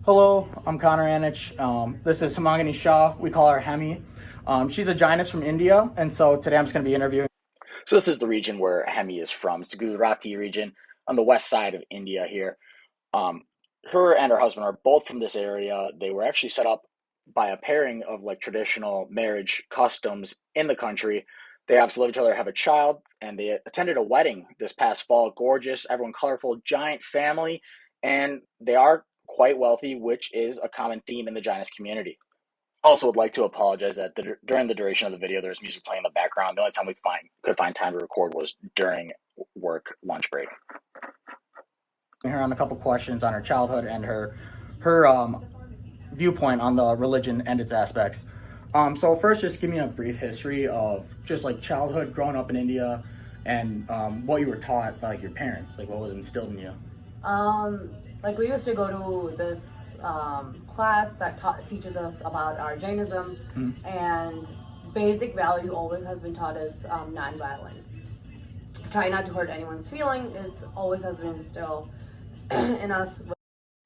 Hello, I'm Connor Anonich. This is Hemangini Shah. We call her Hemi. She's a Jainist from India, and so today I'm just going to be interviewing. So this is the region where Hemi is from. It's the Gujarati region on the west side of India here. Um, Her and her husband are both from this area. They were actually set up by a pairing of like traditional marriage customs in the country. They obviously love each other, have a child, and they attended a wedding this past fall. Gorgeous, everyone colorful, giant family, and they are quite wealthy, which is a common theme in the Jainist community. Also, would like to apologize that during the duration of the video, there's music playing in the background. The only time we could find time to record was during work lunch break. Her on a couple questions on her childhood and her viewpoint on the religion and its aspects. So first, just give me a brief history of just like childhood growing up in India, and what you were taught by like your parents, like what was instilled in you. Like we used to go to this class that teaches us about our Jainism, and basic value always has been taught is non-violence. Try not to hurt anyone's feeling is always has been instilled in us.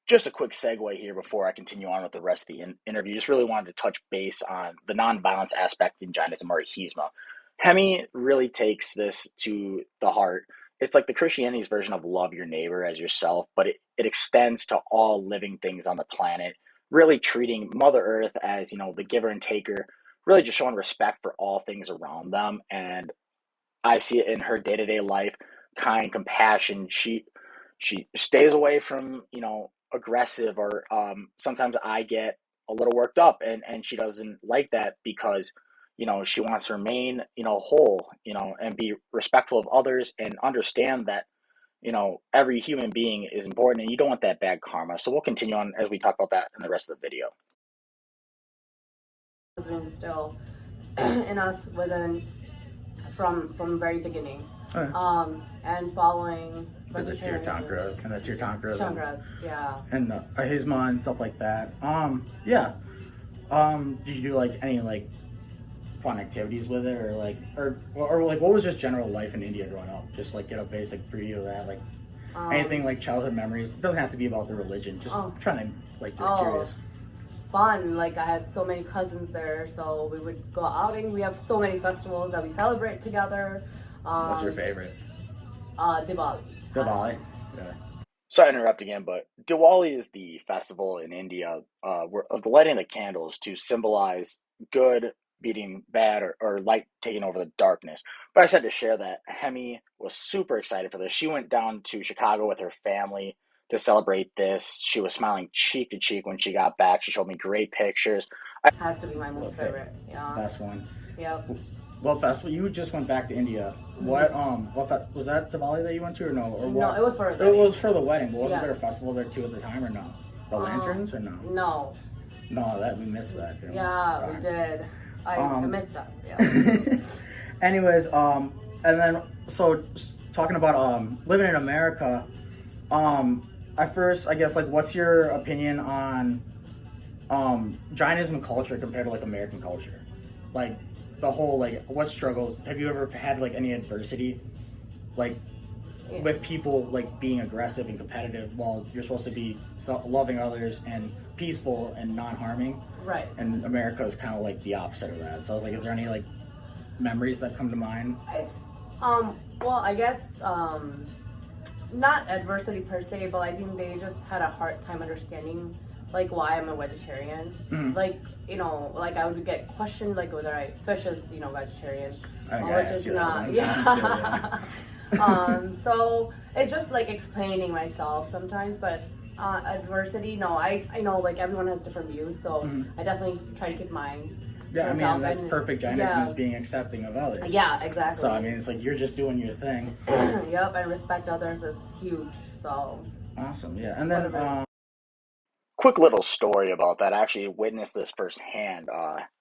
Just a quick segue here before I continue on with the rest of the interview. Just really wanted to touch base on the non-violence aspect in Jainism, or Hisma. Hemi really takes this to the heart. It's like the Christianity's version of love your neighbor as yourself, but it extends to all living things on the planet, really treating Mother Earth as, the giver and taker, really just showing respect for all things around them. And I see it in her day-to-day life, kind, compassion. She stays away from, aggressive, or sometimes I get a little worked up, and she doesn't like that because, she wants to remain, whole, and be respectful of others and understand that, every human being is important and you don't want that bad karma. So we'll continue on as we talk about that in the rest of the video. Has been instilled in us within from the very beginning. And following the vegetarianism. Tirthankras, Yeah. and Hisma and stuff like that. Yeah. Did you do like any like fun activities with it, or like what was just general life in India growing up? Just like get a basic preview of that, like anything like childhood memories. It doesn't have to be about the religion. Just trying to like get curious. Fun. Like I had so many cousins there, so we would go outing. We have so many festivals that we celebrate together. What's your favorite? Diwali. Diwali. Yeah. Sorry to interrupt again, but Diwali is the festival in India of the lighting of the candles to symbolize good beating bad, or light taking over the darkness. But I said to share that Hemi was super excited for this. She went down to Chicago with her family to celebrate this. She was smiling cheek to cheek when she got back. She showed me great pictures. Has to be my most favorite. Yeah. Best one. Yep. What festival? You just went back to India. What was that Diwali that you went to, or no? Or what? No, it was for the wedding. It was for the wedding. But wasn't Yeah. there a festival there too at the time, or no? The lanterns, or no? No. No, that we missed that. Didn't Yeah, we did. I missed that. Yeah. Anyways, and then so talking about living in America, at first, I guess, like, what's your opinion on Jainism culture compared to like American culture? Like the whole, like, what struggles have you ever had, like any adversity, like with people like being aggressive and competitive while you're supposed to be loving others and peaceful and non-harming? Right. And America is kind of like the opposite of that. So I was like, is there any like memories that come to mind? Well, I guess not adversity per se, but I think they just had a hard time understanding like why I'm a vegetarian. Mm-hmm. Like, like I would get questioned like whether I fish is, vegetarian. Which is not. Yeah. So it's just like explaining myself sometimes, but adversity, no, I know like everyone has different views, so I definitely try to keep mine. Yeah, I mean, that's perfect Jainism, is being accepting of others. Yeah, exactly. So, I mean, it's like you're just doing your thing. Yep, and respect others is huge, so. Awesome, yeah. And then, quick little story about that. I actually witnessed this firsthand.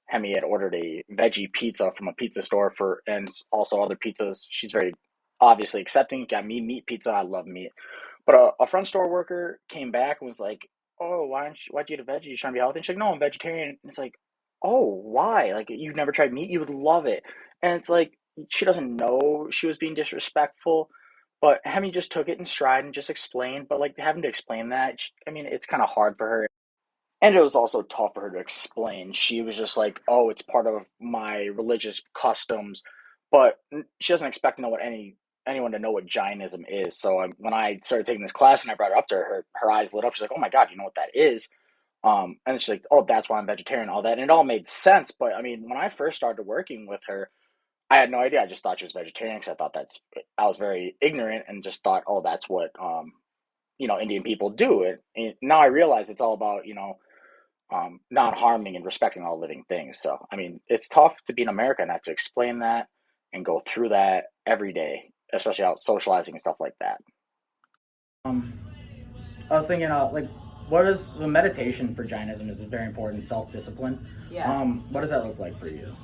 Hemi had ordered a veggie pizza from a pizza store and also other pizzas. She's very obviously accepting. Got me meat pizza. I love meat. But a front store worker came back and was like, "Oh, why'd you eat a veggie? You trying to be healthy?" And she's like, "No, I'm vegetarian." And it's like, "Oh, why? Like, you've never tried meat? You would love it." And it's like, she doesn't know she was being disrespectful, but Hemi just took it in stride and just explained. But like having to explain that, I mean, it's kind of hard for her. And it was also tough for her to explain. She was just like, "Oh, it's part of my religious customs," but she doesn't expect to know what anyone to know what Jainism is. So when I started taking this class and I brought it up to her, her eyes lit up. She's like, "Oh my God, you know what that is?" And she's like, "Oh, that's why I'm vegetarian." All that, and it all made sense. But I mean, when I first started working with her, I had no idea. I just thought she was vegetarian because I was very ignorant and just thought, "Oh, that's what Indian people do." And now I realize it's all about not harming and respecting all living things. So, I mean, it's tough to be in America and have to explain that and go through that every day, especially out socializing and stuff like that. Um, I was thinking, what is the meditation for Jainism is very important, self-discipline. Yes. What does that look like for you?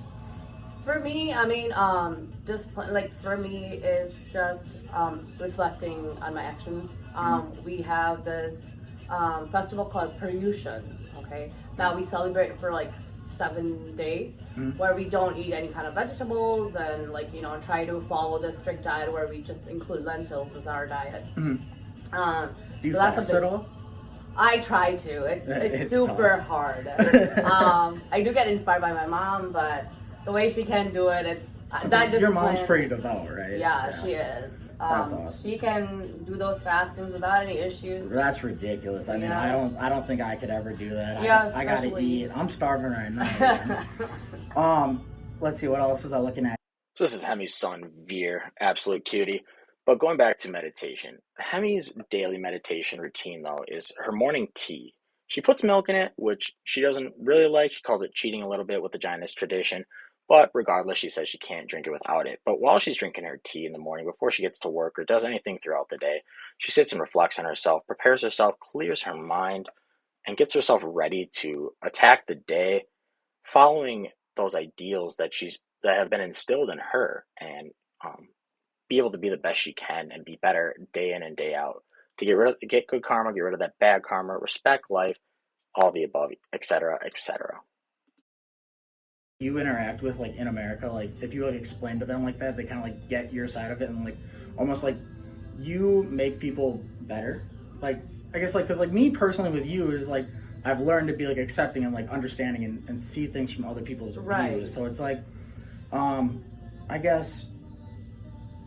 For me, I mean, discipline, like for me, is just reflecting on my actions. We have this festival called Paryushan, okay, that we celebrate for like 7 days, where we don't eat any kind of vegetables and try to follow this strict diet where we just include lentils as our diet. Do you fast at all? I try to. It's super hard. I do get inspired by my mom, but the way she can do it, it's that discipline. Your mom's pretty devout, right? Yeah, she is. That's awesome. She can do those fastings without any issues. That's ridiculous. I mean, I don't think I could ever do that. Yeah, I gotta eat. I'm starving right now. Let's see, what else was I looking at? So this is Hemi's son, Veer, absolute cutie. But going back to meditation, Hemi's daily meditation routine, though, is her morning tea. She puts milk in it, which she doesn't really like. She calls it cheating a little bit with the Jainist tradition. But regardless, she says she can't drink it without it. But while she's drinking her tea in the morning, before she gets to work or does anything throughout the day, she sits and reflects on herself, prepares herself, clears her mind, and gets herself ready to attack the day, following those ideals that have been instilled in her, and be able to be the best she can and be better day in and day out. To get good karma, get rid of that bad karma, respect life, all the above, etc., etc. You interact with in America, if you explain to them like that, they kind of get your side of it and almost you make people better. I guess because me personally with you is I've learned to be accepting and understanding and see things from other people's views. So it's I guess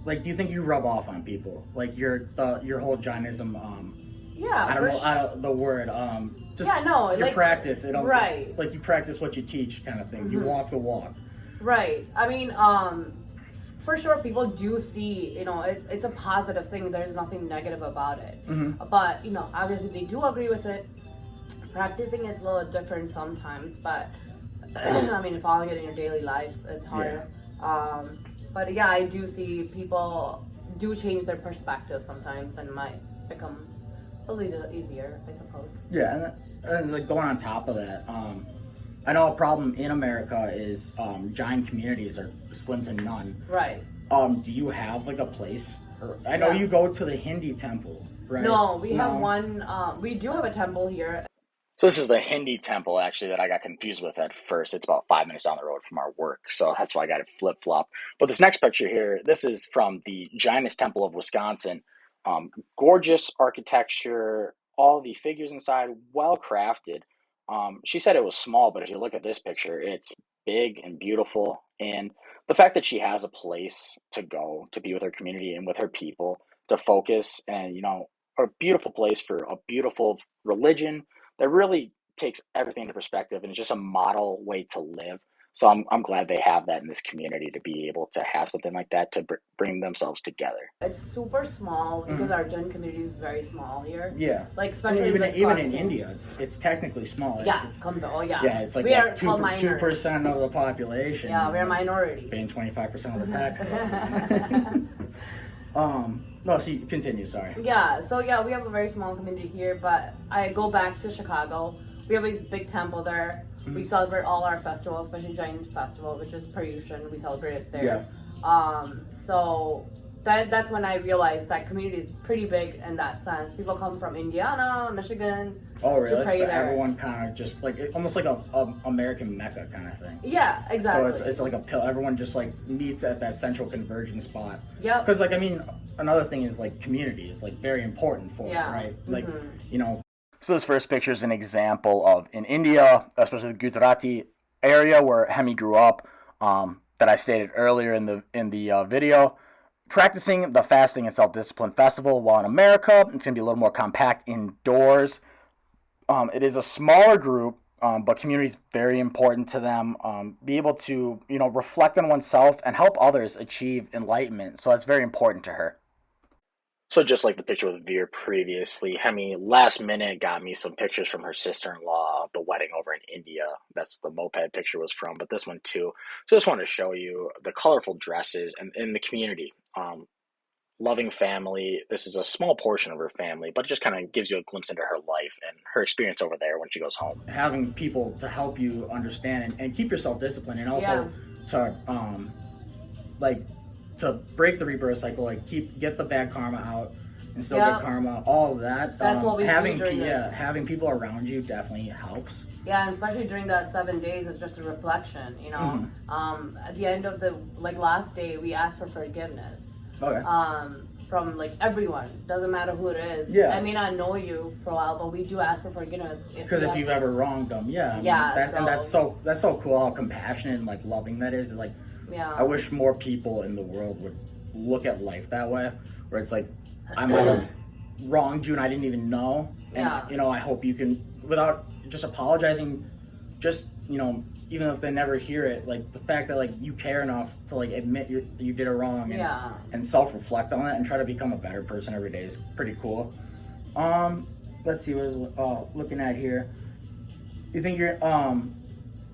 do you think you rub off on people your whole Jainism? Yeah, I don't know the word. Your practice. Right. You practice what you teach, kind of thing. Mm-hmm. You walk the walk. Right. I mean, for sure, people do see. It's a positive thing. There's nothing negative about it. Mm-hmm. But obviously, they do agree with it. Practicing it's a little different sometimes, but I mean, following it in your daily lives, it's harder. Yeah. But yeah, I do see people do change their perspective sometimes and might become a little easier, I suppose. Yeah, and going on top of that, I know a problem in America is Jain communities are slim to none. Right. Do you have a place? I know you go to the Hindi temple, right? No, we have one. We do have a temple here. So this is the Hindi temple, actually, that I got confused with at first. It's about 5 minutes down the road from our work, so that's why I got it flip-flop. But this next picture here, this is from the Jainist Temple of Wisconsin. Gorgeous architecture, all the figures inside, well-crafted. She said it was small, but if you look at this picture, it's big and beautiful. And the fact that she has a place to go, to be with her community and with her people, to focus, and, a beautiful place for a beautiful religion that really takes everything into perspective, and it's just a model way to live. So I'm glad they have that in this community, to be able to have something like that to bring themselves together. It's super small because our Jain community is very small here. Yeah, especially even in India, it's technically small. Yeah, it's yeah, it's we are 2% of the population. Yeah, we're minorities, paying 25% of the tax. No, so you continue, sorry. Yeah, so yeah, we have a very small community here, but I go back to Chicago. We have a big temple there. Mm-hmm. We celebrate all our festivals, especially Jain festival, which is Paryushan. We celebrate it there. Yeah. So that's when I realized that community is pretty big in that sense. People come from Indiana, Michigan. Oh, really? To pray so there. Everyone kind of just almost like a American Mecca kind of thing. Yeah, exactly. So it's like a pill. Everyone just meets at that central convergence spot. Yeah. Because another thing is community is very important for it, right? So this first picture is an example of in India, especially the Gujarati area where Hemi grew up, that I stated earlier in the video. Practicing the fasting and self-discipline festival, while in America, it's going to be a little more compact indoors. It is a smaller group, but community is very important to them. Be able to, reflect on oneself and help others achieve enlightenment. So that's very important to her. So just like the picture with Veer previously, Hemi last minute got me some pictures from her sister-in-law of the wedding over in India. That's the moped picture was from, but this one too. So I just wanted to show you the colorful dresses and in the community. Loving family. This is a small portion of her family, but it just kind of gives you a glimpse into her life and her experience over there when she goes home. Having people to help you understand and keep yourself disciplined, and also to to break the rebirth cycle, get the bad karma out and still get karma, all of that. That's what we having do during this. Having people around you definitely helps. Yeah, and especially during that 7 days, it's just a reflection, At the end of the last day, we ask for forgiveness. Okay. From everyone, doesn't matter who it is. Yeah. I may not know you for a while, but we do ask for forgiveness because if you've ever wronged them, and that's so cool how compassionate and loving that is. I wish more people in the world would look at life that way, where it's I might have wronged you and I didn't even know, and I hope you can, without just apologizing, even if they never hear it, the fact that you care enough to admit you did it wrong and self-reflect on it and try to become a better person every day is pretty cool. Let's see what I was looking at here. You think you're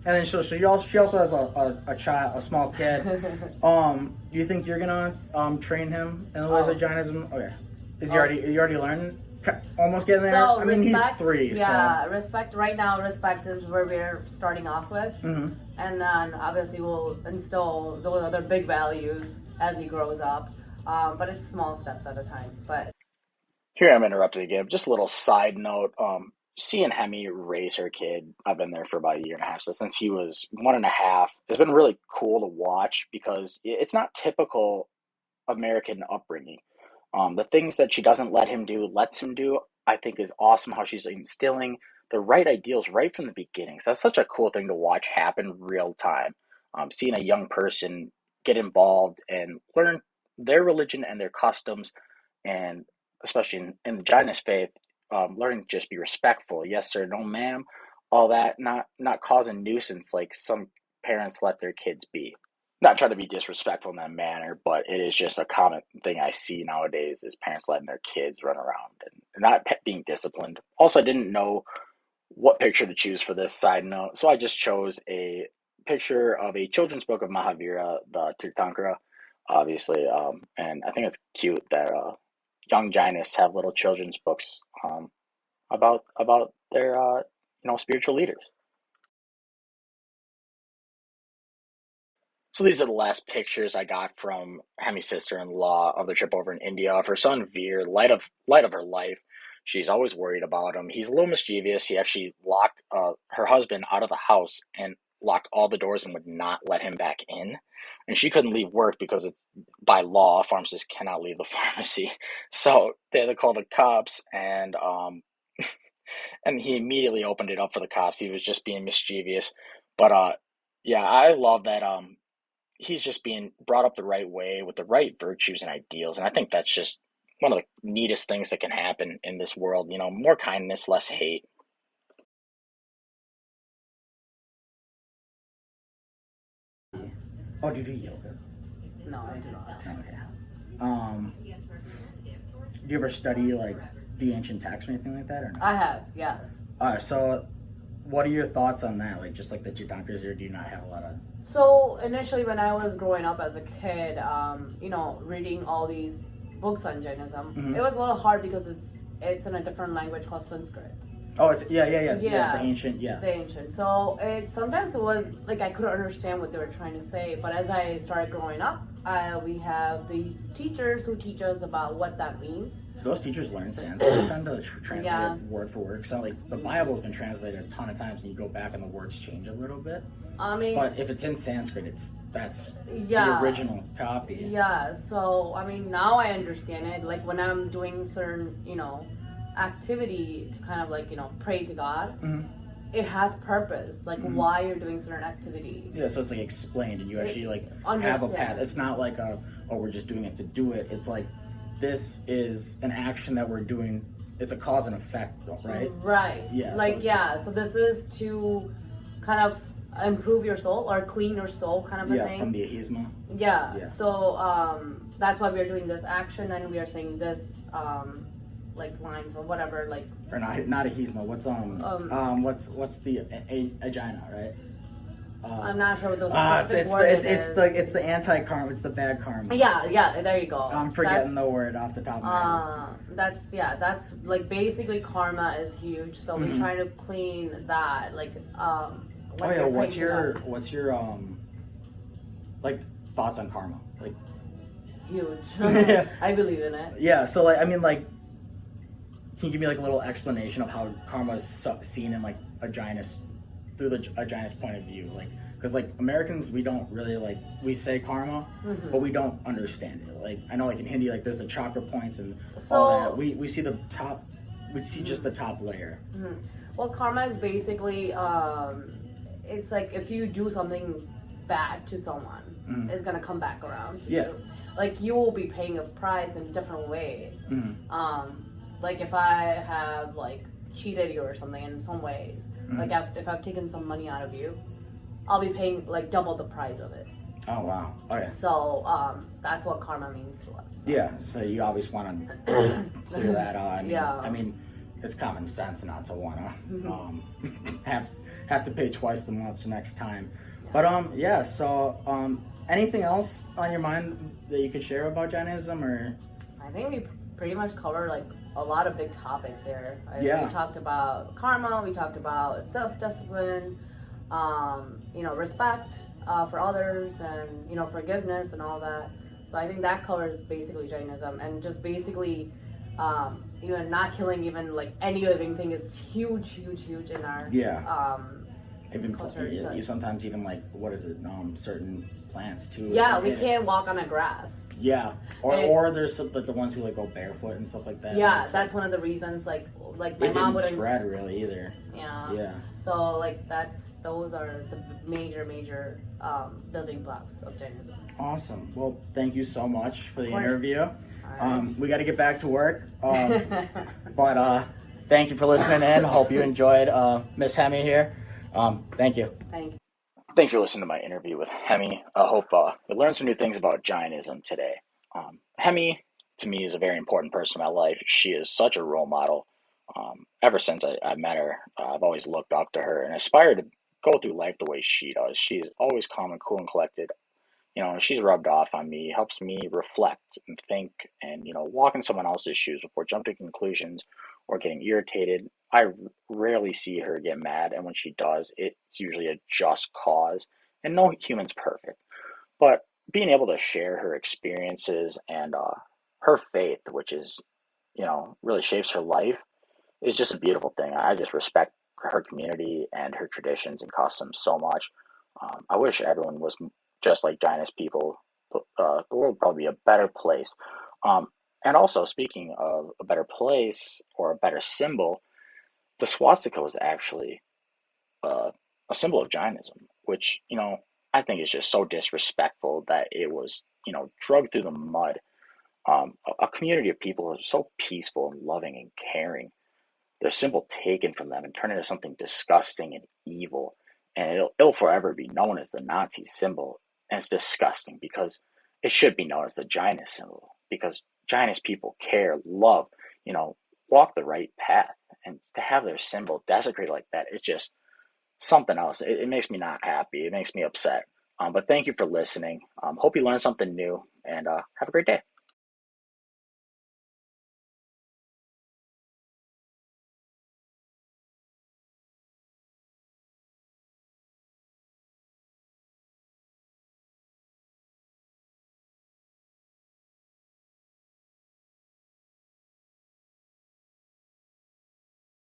and then she also has a child, a small kid. Do you think you're gonna train him in the ways of Jainism? Okay, is he already learning? Almost getting there. So he's 3. Yeah, so. Respect. Right now, respect is where we're starting off with, and then obviously we'll instill those other big values as he grows up. But it's small steps at a time. But here I'm interrupted again. Just a little side note. Seeing Hemi raise her kid, I've been there for about 1.5 years. So since he was 1.5, it's been really cool to watch because it's not typical American upbringing. The things that she doesn't let him do, lets him do, I think is awesome how she's instilling the right ideals right from the beginning. So that's such a cool thing to watch happen real time. Seeing a young person get involved and learn their religion and their customs, and especially in the Jainist faith, learning to just be respectful. Yes, sir, no, ma'am. All that, not cause a nuisance like some parents let their kids be. Not trying to be disrespectful in that manner, but it is just a common thing I see nowadays is parents letting their kids run around and not being disciplined. Also, I didn't know what picture to choose for this side note, so I just chose a picture of a children's book of Mahavira, the Tirthankara, obviously, and I think it's cute that young Jainists have little children's books about their spiritual leaders. So these are the last pictures I got from Hemi's sister-in-law of the trip over in India of her son Veer, light of her life. She's always worried about him. He's a little mischievous. He actually locked her husband out of the house and locked all the doors and would not let him back in. And she couldn't leave work because it's by law, pharmacists cannot leave the pharmacy. So they had to call the cops, and and he immediately opened it up for the cops. He was just being mischievous. But I love that he's just being brought up the right way with the right virtues and ideals. And I think that's just one of the neatest things that can happen in this world. More kindness, less hate. Oh, do you do yoga? no, I do not. Okay. Do you ever study the ancient texts or anything like that, or no? I have, yes. So what are your thoughts on that? Just the Tirthankars, or do you not have a lot of... So initially when I was growing up as a kid, reading all these books on Jainism, it was a little hard because it's in a different language called Sanskrit. Oh, it's the ancient, The ancient. So sometimes it was I couldn't understand what they were trying to say, but as I started growing up, we have these teachers who teach us about what that means. So those teachers learn Sanskrit then to translate it word for word. So the Bible's been translated a ton of times, and you go back and the words change a little bit. But if it's in Sanskrit, that's the original copy. Yeah. So now I understand it. When I'm doing certain, activity to kind of like, pray to God, Mm-hmm. it has purpose, like why you're doing certain activity. Yeah, so it's like explained, and you actually like have a Understand. path. It's not like we're just doing it to do it. It's like this is an action that we're doing. It's a cause and effect, right? Right. Yeah. Like so this is to kind of improve your soul or clean your soul, kind of a thing. From the ahisma. Yeah. So that's why we're doing this action, and we are saying this like lines or whatever, like, or not ahisma. What's what's the agina, right? I'm not sure what those specific words it's the anti-karma. It's the bad karma. Yeah. There you go. I'm forgetting the word off the top of my head. That's like basically karma is huge. So we try to clean that. Like, what's your like thoughts on karma? Like, huge. I believe in it. Yeah. So like, I mean, like, can you give me like a little explanation of how karma is seen in like a Jainist, through a Jainist point of view? Like, because like Americans, we don't really like, we say karma, but we don't understand it. Like, I know like in Hindi, like there's the chakra points and all that. We see the top, we see just the top layer. Well, karma is basically, it's like if you do something bad to someone, it's gonna come back around to you. Like, you will be paying a price in a different way. Like if I have like cheated you or something in some ways, like if I've taken some money out of you, I'll be paying like double the price of it. Oh wow. Okay. So that's what karma means to us. So. Yeah. So you always want to clear that on. I mean, it's common sense not to want to have to pay twice the much next time. But so anything else on your mind that you could share about Jainism, or? I think we pretty much covered like a lot of big topics here. We talked about karma, we talked about self-discipline, respect for others, and forgiveness and all that. So I think that covers basically Jainism, and just basically even not killing even like any living thing is huge in our even culture. You sometimes even like, what is it? Certain plants too. Yeah, we can't walk on the grass. Yeah, or there's some, like the ones who like go barefoot and stuff like that. Yeah, that's one of the reasons. Like my mom wouldn't spread really either. Yeah. So like those are the major building blocks of Jainism. Awesome. Well, thank you so much for the interview. We got to get back to work. But thank you for listening in. Hope you enjoyed Miss Hemi here. Thank you. Thank you. Thanks for listening to my interview with Hemi. I hope you learned some new things about Jainism today. Hemi, to me, is a very important person in my life. She is such a role model. Ever since I met her, I've always looked up to her and aspired to go through life the way she does. She's always calm and cool and collected. She's rubbed off on me, helps me reflect and think and, walk in someone else's shoes before jumping to conclusions or getting irritated. I rarely see her get mad, and when she does, it's usually a just cause, and no human's perfect. But being able to share her experiences and her faith, which is, really shapes her life, is just a beautiful thing. I just respect her community and her traditions and customs so much. I wish everyone was just like Jainist people. The world would probably be a better place. And also, speaking of a better place or a better symbol, the swastika was actually a symbol of Jainism, which, I think is just so disrespectful that it was, dragged through the mud. A community of people who are so peaceful and loving and caring, their symbol taken from them and turned into something disgusting and evil. And it'll forever be known as the Nazi symbol. And it's disgusting because it should be known as the Jainist symbol, because Jainist people care, love, walk the right path. And to have their symbol desecrated like that, it's just something else. It makes me not happy. It makes me upset. But thank you for listening. Hope you learned something new, and have a great day.